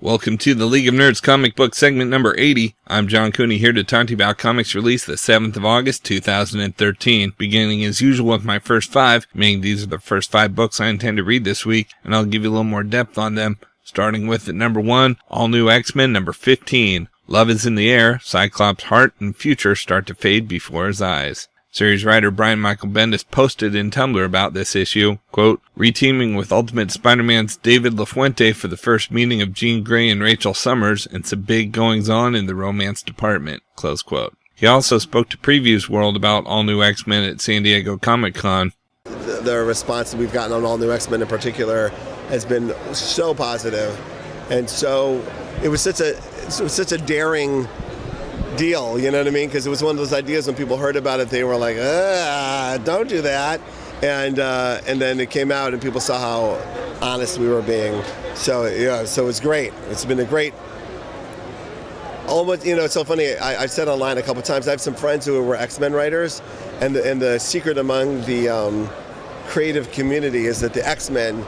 Welcome to the League of Nerds comic book segment number 80. I'm John Cooney here to talk to you about comics released the 7th of August, 2013. Beginning as usual with my first 5, meaning these are the first 5 books I intend to read this week, and I'll give you a little more depth on them. Starting with at number 1, All New X-Men number 15. Love is in the air, Cyclops' heart and future start to fade before his eyes. Series writer Brian Michael Bendis posted in Tumblr about this issue, quote, reteaming with Ultimate Spider-Man's David LaFuente for the first meeting of Jean Grey and Rachel Summers and some big goings-on in the romance department, close quote. He also spoke to Previews World about All New X-Men at San Diego Comic-Con. The response that we've gotten on All New X-Men in particular has been so positive, and so it was such a daring deal, you know what I mean? Because it was one of those ideas when people heard about it, they were like, don't do that. And then it came out and people saw how honest we were being. So, yeah, so it's great. It's been a great, almost, you know, it's so funny. I've said online a couple times, I have some friends who were X-Men writers, and the secret among the creative community is that the X-Men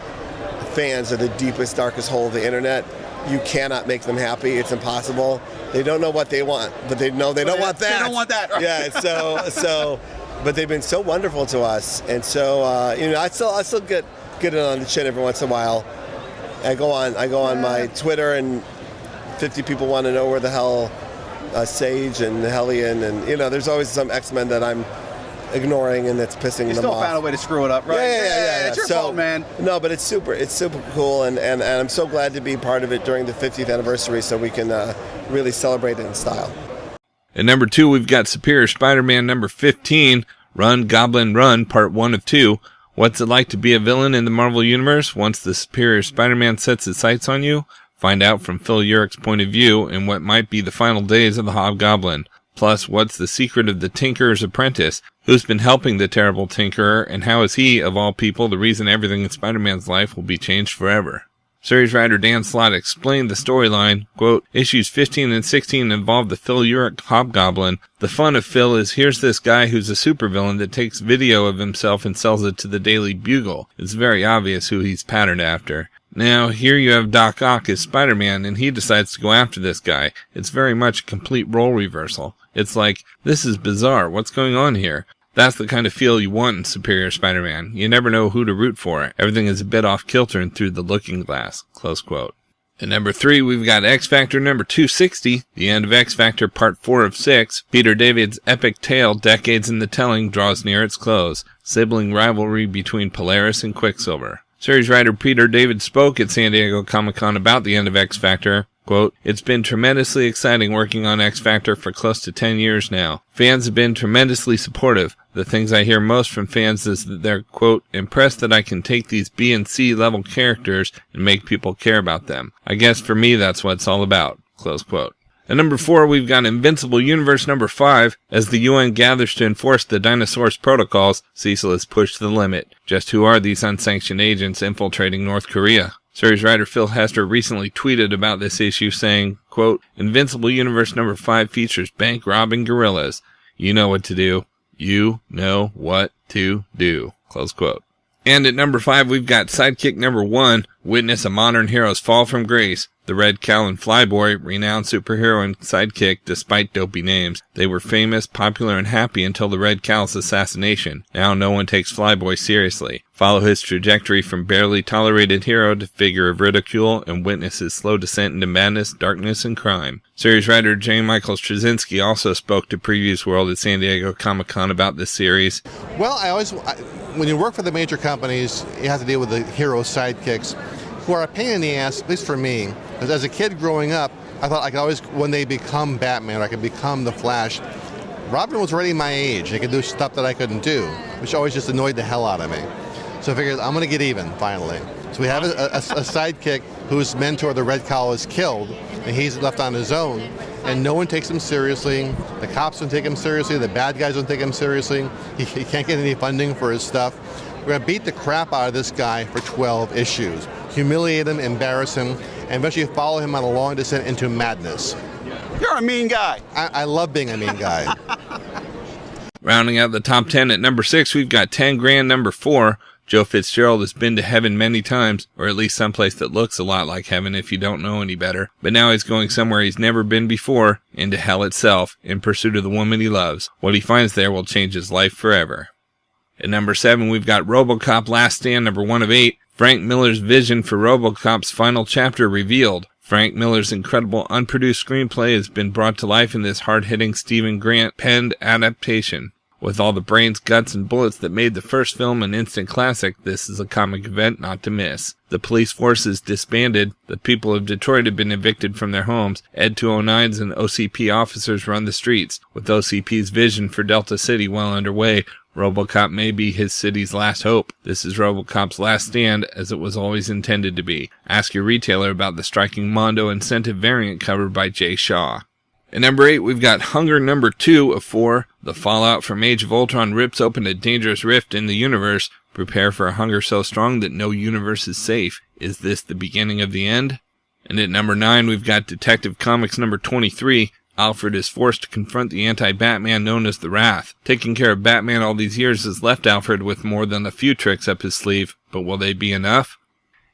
fans are the deepest, darkest hole of the internet. You cannot make them happy. It's impossible. They don't know what they want, but they know they don't want that. They don't want that. Right? Yeah. So, but they've been so wonderful to us, and so you know, I still get it on the chin every once in a while. I go on my Twitter, and 50 people want to know where the hell Sage and Hellion, and you know, there's always some X-Men that I'm ignoring, and that's pissing them off. You still found a way to screw it up, right? Yeah. It's your fault, man. No, but it's super cool, and I'm so glad to be part of it during the 50th anniversary, so we can really celebrate it in style. At number 2, we've got Superior Spider-Man number 15, Run, Goblin, Run, Part 1 of 2. What's it like to be a villain in the Marvel Universe once the Superior Spider-Man sets its sights on you? Find out from Phil Urich's point of view in what might be the final days of the Hobgoblin. Plus, what's the secret of the Tinkerer's apprentice? Who's been helping the terrible Tinkerer, and how is he, of all people, the reason everything in Spider-Man's life will be changed forever? Series writer Dan Slott explained the storyline, quote, issues 15 and 16 involve the Phil Urich Hobgoblin. The fun of Phil is here's this guy who's a supervillain that takes video of himself and sells it to the Daily Bugle. It's very obvious who he's patterned after. Now, here you have Doc Ock as Spider-Man, and he decides to go after this guy. It's very much a complete role reversal. It's like, this is bizarre, what's going on here? That's the kind of feel you want in Superior Spider-Man. You never know who to root for. Everything is a bit off kilter and through the looking glass, close quote. At number 3, we've got X-Factor number 260, the end of X-Factor Part 4 of 6. Peter David's epic tale, Decades in the Telling, draws near its close. Sibling rivalry between Polaris and Quicksilver. Series writer Peter David spoke at San Diego Comic-Con about the end of X-Factor. Quote, it's been tremendously exciting working on X-Factor for close to 10 years now. Fans have been tremendously supportive. The things I hear most from fans is that they're, quote, impressed that I can take these B and C level characters and make people care about them. I guess for me that's what it's all about, close quote. At number 4, we've got Invincible Universe number 5. As the UN gathers to enforce the Dinosaurs protocols, Cecil is pushed to the limit. Just who are these unsanctioned agents infiltrating North Korea? Series writer Phil Hester recently tweeted about this issue saying, quote, Invincible Universe number 5 features bank-robbing gorillas. You know what to do. You know what to do, close quote. And at number 5, we've got Sidekick number 1, Witness a Modern Hero's Fall from Grace. The Red Cow and Flyboy, renowned superhero and sidekick despite dopey names. They were famous, popular, and happy until the Red Cow's assassination. Now no one takes Flyboy seriously. Follow his trajectory from barely tolerated hero to figure of ridicule and witness his slow descent into madness, darkness, and crime. Series writer J. Michael Straczynski also spoke to Previews World at San Diego Comic-Con about this series. Well, when you work for the major companies, you have to deal with the hero sidekicks, who are a pain in the ass, at least for me. Because as a kid growing up, I thought I could always, when they become Batman, or I could become the Flash, Robin was already my age. He could do stuff that I couldn't do, which always just annoyed the hell out of me. So I figured, I'm going to get even, finally. So we have a sidekick whose mentor, the Red Cow, is killed, and he's left on his own, and no one takes him seriously. The cops don't take him seriously. The bad guys don't take him seriously. He can't get any funding for his stuff. We're going to beat the crap out of this guy for 12 issues. Humiliate him, embarrass him, and eventually follow him on a long descent into madness. You're a mean guy. I love being a mean guy. Rounding out the top 10 at number 6, we've got 10 Grand number 4. Joe Fitzgerald has been to heaven many times, or at least someplace that looks a lot like heaven if you don't know any better, but now he's going somewhere he's never been before, into hell itself, in pursuit of the woman he loves. What he finds there will change his life forever. At number 7, we've got Robocop Last Stand, number 1 of 8. Frank Miller's vision for Robocop's final chapter revealed. Frank Miller's incredible unproduced screenplay has been brought to life in this hard-hitting Stephen Grant-penned adaptation. With all the brains, guts, and bullets that made the first film an instant classic, this is a comic event not to miss. The police force is disbanded, the people of Detroit have been evicted from their homes, Ed 209s and OCP officers run the streets. With OCP's vision for Delta City well underway, Robocop may be his city's last hope. This is Robocop's last stand, as it was always intended to be. Ask your retailer about the striking Mondo incentive variant covered by Jay Shaw. At number 8, we've got Hunger number 2 of 4. The fallout from Age of Ultron rips open a dangerous rift in the universe. Prepare for a hunger so strong that no universe is safe. Is this the beginning of the end? And at number 9, we've got Detective Comics number 23. Alfred is forced to confront the anti-Batman known as the Wrath. Taking care of Batman all these years has left Alfred with more than a few tricks up his sleeve, but will they be enough?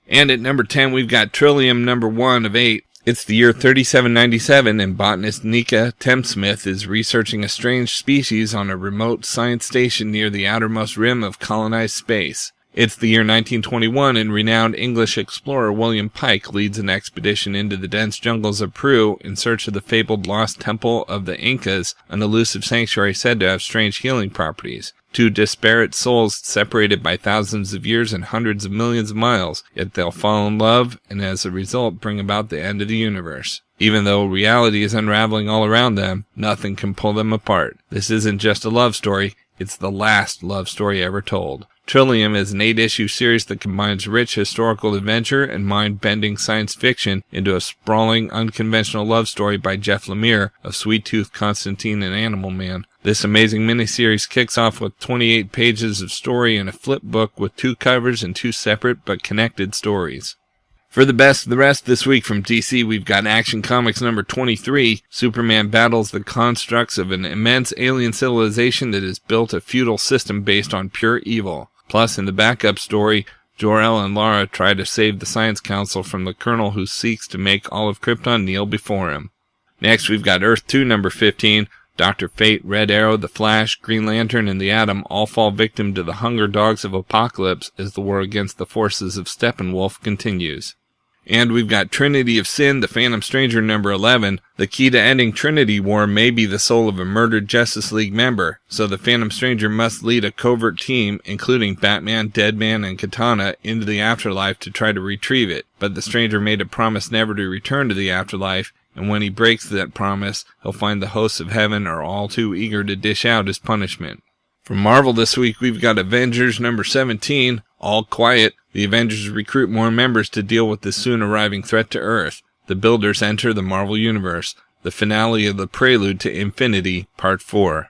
And at number 10, we've got Trillium number 1 of 8. It's the year 3797, and botanist Nika Temsmith is researching a strange species on a remote science station near the outermost rim of colonized space. It's the year 1921, and renowned English explorer William Pike leads an expedition into the dense jungles of Peru in search of the fabled lost temple of the Incas, an elusive sanctuary said to have strange healing properties. Two disparate souls separated by thousands of years and hundreds of millions of miles, yet they'll fall in love and as a result bring about the end of the universe. Even though reality is unraveling all around them, nothing can pull them apart. This isn't just a love story, it's the last love story ever told. Trillium is an 8-issue series that combines rich historical adventure and mind-bending science fiction into a sprawling, unconventional love story by Jeff Lemire of Sweet Tooth, Constantine, and Animal Man. This amazing miniseries kicks off with 28 pages of story in a flip book with 2 covers and 2 separate but connected stories. For the best of the rest this week from DC, we've got Action Comics number 23. Superman battles the constructs of an immense alien civilization that has built a feudal system based on pure evil. Plus, in the backup story, Jor-El and Lara try to save the Science Council from the Colonel who seeks to make all of Krypton kneel before him. Next, we've got Earth 2 number 15. Dr. Fate, Red Arrow, The Flash, Green Lantern, and the Atom all fall victim to the hunger dogs of Apocalypse as the war against the forces of Steppenwolf continues. And we've got Trinity of Sin, The Phantom Stranger number 11. The key to ending Trinity War may be the soul of a murdered Justice League member, so the Phantom Stranger must lead a covert team, including Batman, Deadman, and Katana, into the afterlife to try to retrieve it. But the Stranger made a promise never to return to the afterlife, and when he breaks that promise, he'll find the hosts of heaven are all too eager to dish out his punishment. From Marvel this week, we've got Avengers number 17, All Quiet. The Avengers recruit more members to deal with the soon-arriving threat to Earth. The Builders enter the Marvel Universe. The finale of the Prelude to Infinity, Part 4.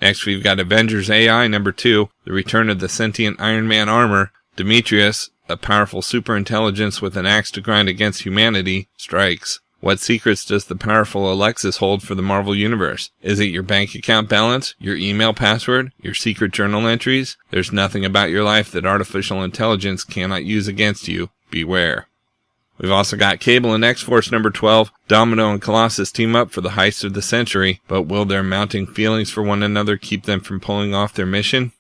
Next, we've got Avengers A.I. number 2, The Return of the Sentient Iron Man Armor. Demetrius, a powerful superintelligence with an axe to grind against humanity, strikes. What secrets does the powerful Alexis hold for the Marvel Universe? Is it your bank account balance, your email password, your secret journal entries? There's nothing about your life that artificial intelligence cannot use against you. Beware. We've also got Cable and X-Force number 12. Domino and Colossus team up for the heist of the century, but will their mounting feelings for one another keep them from pulling off their mission?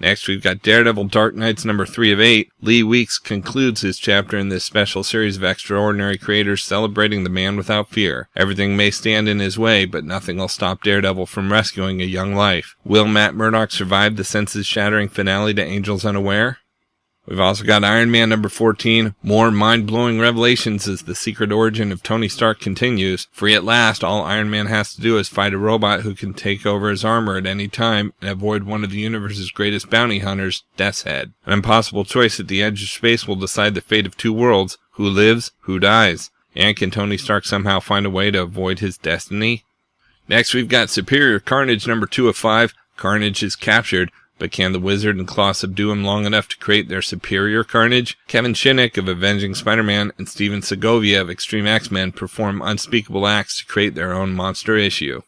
Next, we've got Daredevil Dark Knights number 3 of 8. Lee Weeks concludes his chapter in this special series of extraordinary creators celebrating the man without fear. Everything may stand in his way, but nothing will stop Daredevil from rescuing a young life. Will Matt Murdock survive the senses-shattering finale to Angels Unaware? We've also got Iron Man number 14, more mind-blowing revelations as the secret origin of Tony Stark continues. Free at last, all Iron Man has to do is fight a robot who can take over his armor at any time and avoid one of the universe's greatest bounty hunters, Death's Head. An impossible choice at the edge of space will decide the fate of two worlds, who lives, who dies. And can Tony Stark somehow find a way to avoid his destiny? Next, we've got Superior Carnage number 2 of 5. Carnage is captured. But can the Wizard and Claw subdue him long enough to create their superior Carnage? Kevin Shinnick of Avenging Spider-Man and Steven Segovia of Extreme X-Men perform unspeakable acts to create their own monster issue.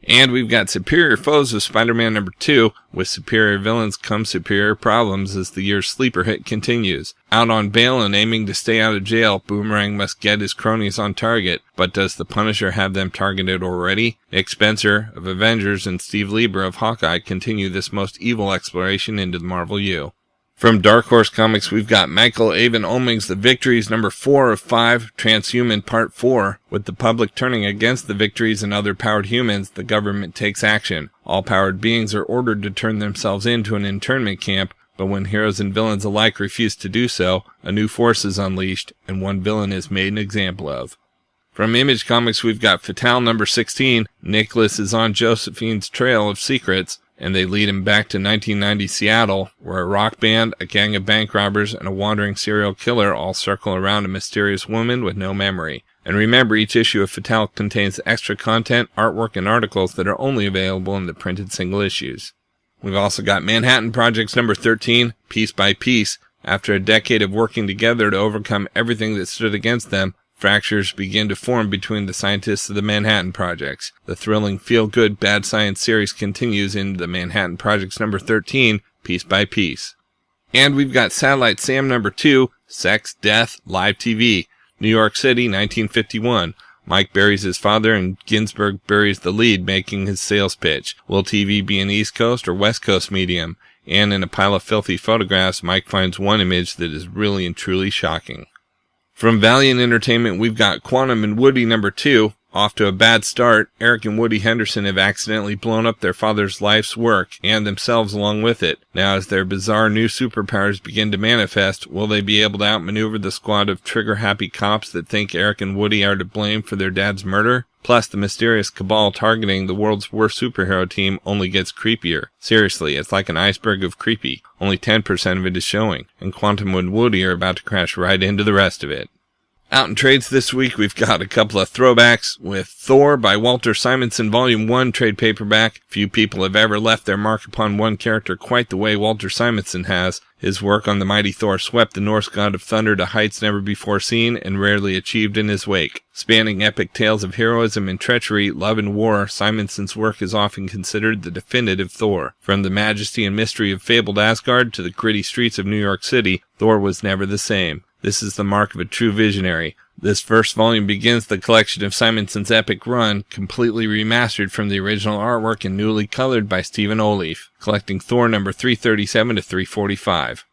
And we've got Superior Foes of Spider-Man number 2. With superior villains come superior problems as the year's sleeper hit continues. Out on bail and aiming to stay out of jail, Boomerang must get his cronies on target. But does the Punisher have them targeted already? Nick Spencer of Avengers and Steve Lieber of Hawkeye continue this most evil exploration into the Marvel U. From Dark Horse Comics, we've got Michael Avon Oeming's The Victories number 4 of 5, Transhuman Part 4. With the public turning against the Victories and other powered humans, the government takes action. All powered beings are ordered to turn themselves into an internment camp, but when heroes and villains alike refuse to do so, a new force is unleashed, and one villain is made an example of. From Image Comics, we've got Fatale number 16. Nicholas is on Josephine's trail of secrets, and they lead him back to 1990 Seattle, where a rock band, a gang of bank robbers, and a wandering serial killer all circle around a mysterious woman with no memory. And remember, each issue of Fatale contains extra content, artwork, and articles that are only available in the printed single issues. We've also got Manhattan Projects number 13, Piece by Piece. After a decade of working together to overcome everything that stood against them, fractures begin to form between the scientists of the Manhattan Projects. The thrilling feel-good bad science series continues into the Manhattan Projects number 13, Piece by Piece. And we've got Satellite Sam number 2, Sex, Death, Live TV. New York City, 1951. Mike buries his father and Ginsberg buries the lead, making his sales pitch. Will TV be an East Coast or West Coast medium? And in a pile of filthy photographs, Mike finds one image that is really and truly shocking. From Valiant Entertainment, we've got Quantum and Woody number 2. Off to a bad start, Eric and Woody Henderson have accidentally blown up their father's life's work, and themselves along with it. Now, as their bizarre new superpowers begin to manifest, will they be able to outmaneuver the squad of trigger-happy cops that think Eric and Woody are to blame for their dad's murder? Plus, the mysterious cabal targeting the world's worst superhero team only gets creepier. Seriously, it's like an iceberg of creepy. Only 10% of it is showing, and Quantum and Woody are about to crash right into the rest of it. Out in trades this week, we've got a couple of throwbacks with Thor by Walter Simonson Volume 1 trade paperback. Few people have ever left their mark upon one character quite the way Walter Simonson has. His work on the mighty Thor swept the Norse god of thunder to heights never before seen and rarely achieved in his wake. Spanning epic tales of heroism and treachery, love and war, Simonson's work is often considered the definitive Thor. From the majesty and mystery of fabled Asgard to the gritty streets of New York City, Thor was never the same. This is the mark of a true visionary. This first volume begins the collection of Simonson's epic run, completely remastered from the original artwork and newly colored by Stephen Olive, collecting Thor number 337 to 345.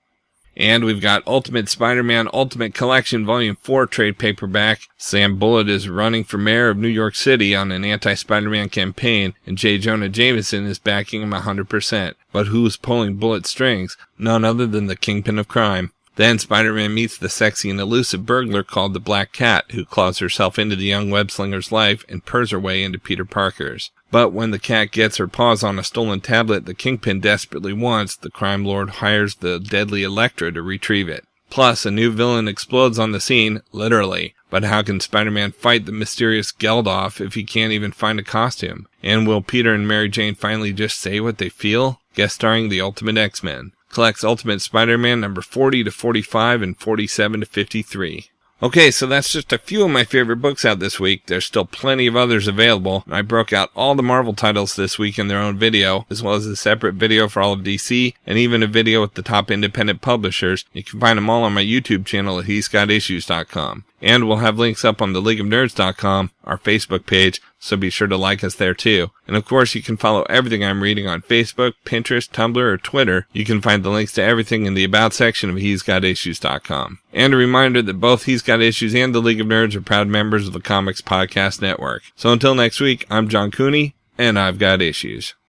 And we've got Ultimate Spider-Man Ultimate Collection Volume 4 trade paperback. Sam Bullitt is running for mayor of New York City on an anti-Spider-Man campaign, and J. Jonah Jameson is backing him 100%. But who's pulling Bullitt's strings? None other than the Kingpin of Crime. Then Spider-Man meets the sexy and elusive burglar called the Black Cat, who claws herself into the young web-slinger's life and purrs her way into Peter Parker's. But when the cat gets her paws on a stolen tablet the Kingpin desperately wants, the crime lord hires the deadly Elektra to retrieve it. Plus, a new villain explodes on the scene, literally. But how can Spider-Man fight the mysterious Geldof if he can't even find a costume? And will Peter and Mary Jane finally just say what they feel? Guest starring the Ultimate X-Men. Collects Ultimate Spider-Man number 40 to 45 and 47 to 53. Okay, so that's just a few of my favorite books out this week. There's still plenty of others available. I broke out all the Marvel titles this week in their own video, as well as a separate video for all of DC, and even a video with the top independent publishers. You can find them all on my YouTube channel at he'sgotissues.com. And we'll have links up on the leagueofnerds.com, our Facebook page, so be sure to like us there too. And of course, you can follow everything I'm reading on Facebook, Pinterest, Tumblr, or Twitter. You can find the links to everything in the About section of he'sgotissues.com. And a reminder that both He's Got Issues and the League of Nerds are proud members of the Comics Podcast Network. So until next week, I'm John Cooney, and I've got issues.